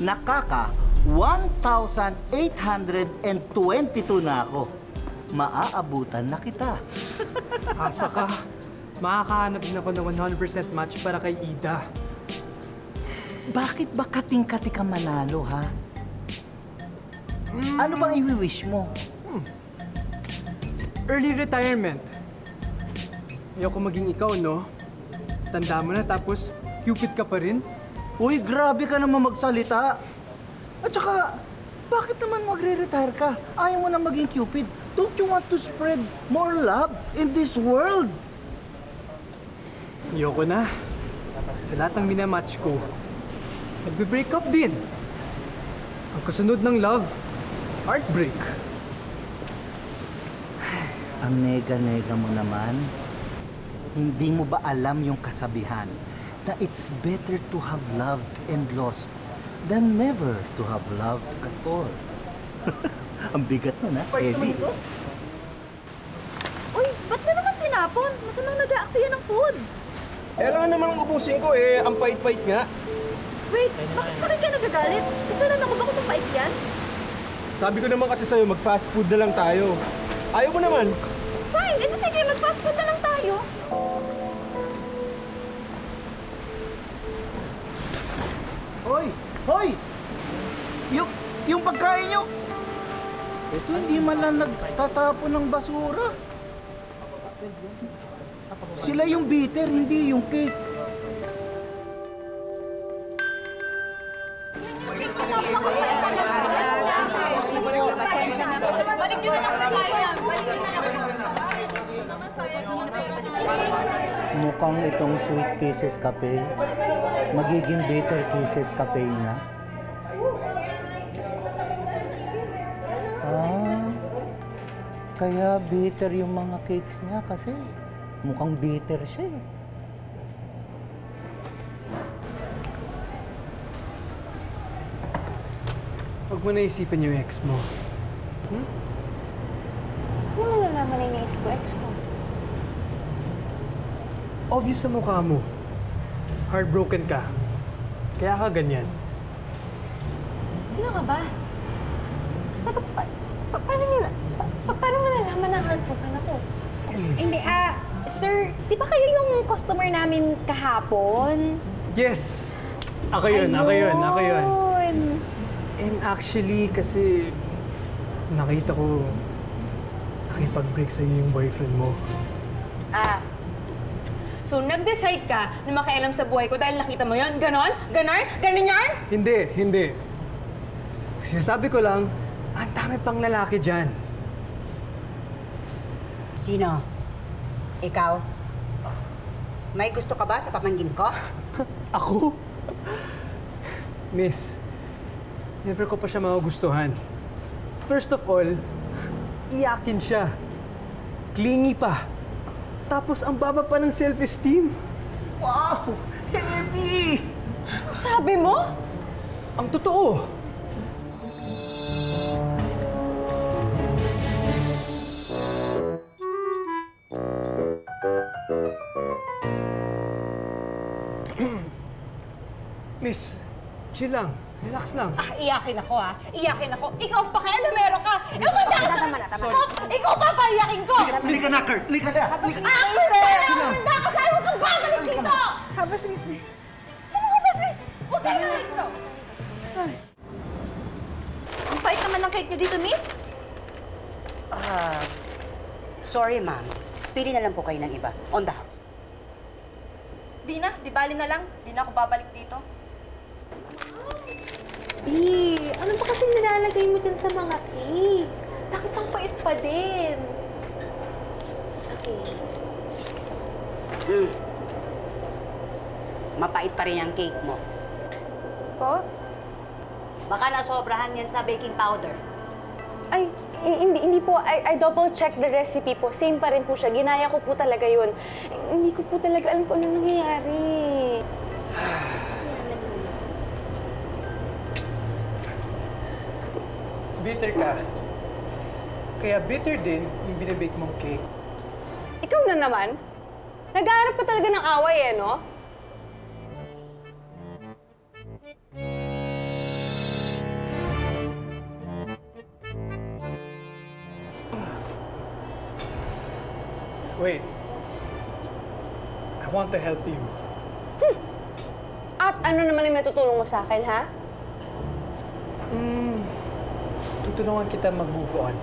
Nakaka 1,822 na ako. Maaabutan na kita. Asa ka. Makakahanap din ako ng 100% match para kay Ida. Bakit ba kating-kati ka manalo, ha? Ano bang i-wish mo? Early retirement. Ayoko maging ikaw, no? Tanda mo na, tapos Cupid ka pa rin? Uy, grabe ka naman magsalita. At saka, bakit naman magre-retire ka? Ayaw mo na maging Cupid. Don't you want to spread more love in this world? Ayoko na. Sa lahat ng minamatch ko, nagbe-break up din. Ang kasunod ng love, heartbreak. Ang nega-nega mo naman. Hindi mo ba alam yung kasabihan na it's better to have loved and lost than never to have loved at all? Ang bigat nun, ha? Heavy. Uy, ba't na naman tinapon? Masamang nag-aaksaya ng food. Kailangan naman ang ubusin ko ang pait-pait nga. Wait, bakit sa akin ka nagagalit? Kasalanan ko ba kung mapait yan? Sabi ko naman kasi sa'yo, mag-fast food na lang tayo. Ayaw mo naman. Fine, edi sige, mag-fast food na lang tayo. Hoy! Hoy! Yung pagkain nyo! Ito hindi man lang nagtatapon ng basura. Sila yung bitter, hindi yung cake. Pasensya na. Balik nyo na lang yung kaya. Balik nyo na lang. Mukhang itong Sweet Kisses Cafe, magiging Bitter Kisses Cafe na. Kaya bitter yung mga cakes niya kasi mukhang bitter siya eh. Huwag mo na isipin yung ex mo. Ano mo nalaman na iniisip ko, ex ko? Obvious sa mukha mo. Heartbroken ka. Kaya ka ganyan. Sino ka ba? Teka, paano mo nalaman na heartbroken ako? Hindi, sir, di ba kayo yung customer namin kahapon? Yes! Ako yun, ako yun, ako yun. Ayun. And actually, kasi nakita ko nakipag-break sa'yo yung boyfriend mo. So nag-decide ka na makialam sa buhay ko dahil nakita mo yon? Ganon? Ganon? Ganon yarn? Hindi, hindi. Sinasabi ko lang, ang dami pang lalaki dyan. Sino? Ikaw? May gusto ka ba sa pamangkin ko? Ako? Miss, never ko pa siya magugustuhan. First of all, iyakin siya. Clingy pa. Tapos ang baba pa ng self-esteem. Wow! Heavy! Sabi mo? Ang totoo. Miss, chill lang. Relax lang. Iyakin ako Iyakin ako. Ikaw ang pakialamero ka. Umanda ka sa Ikaw pa paiyakin ko. Lika na, Kurt! Lika na! Lika na! Umanda ka sa'yo. Huwag kang babalik dito. Have a sweet. Ano ka ba sweet? Huwag ka na dito. Ang pait naman ng cake nyo dito, miss. Sorry, ma'am. Pili na lang po kayo ng iba. On the house. Di na, di bali na lang. Di na ako babalik dito. Ano ba kasi nilalagay mo dyan sa mga cake? Bakit ang pait pa din? Okay. Mapait pa rin yung cake mo. Po? Baka nasobrahan yan sa baking powder. Ay, hindi po. I double check the recipe po. Same pa rin po siya. Ginaya ko po talaga yun. Hindi ko po talaga alam kung ano nangyayari. Bitter ka. Kaya bitter din yung binibake mong cake. Ikaw na naman. Nag-aarap ka talaga ng away no? Wait. I want to help you. At ano naman yung matutulong mo sa akin, ha? Tutulungan kita mag-move on.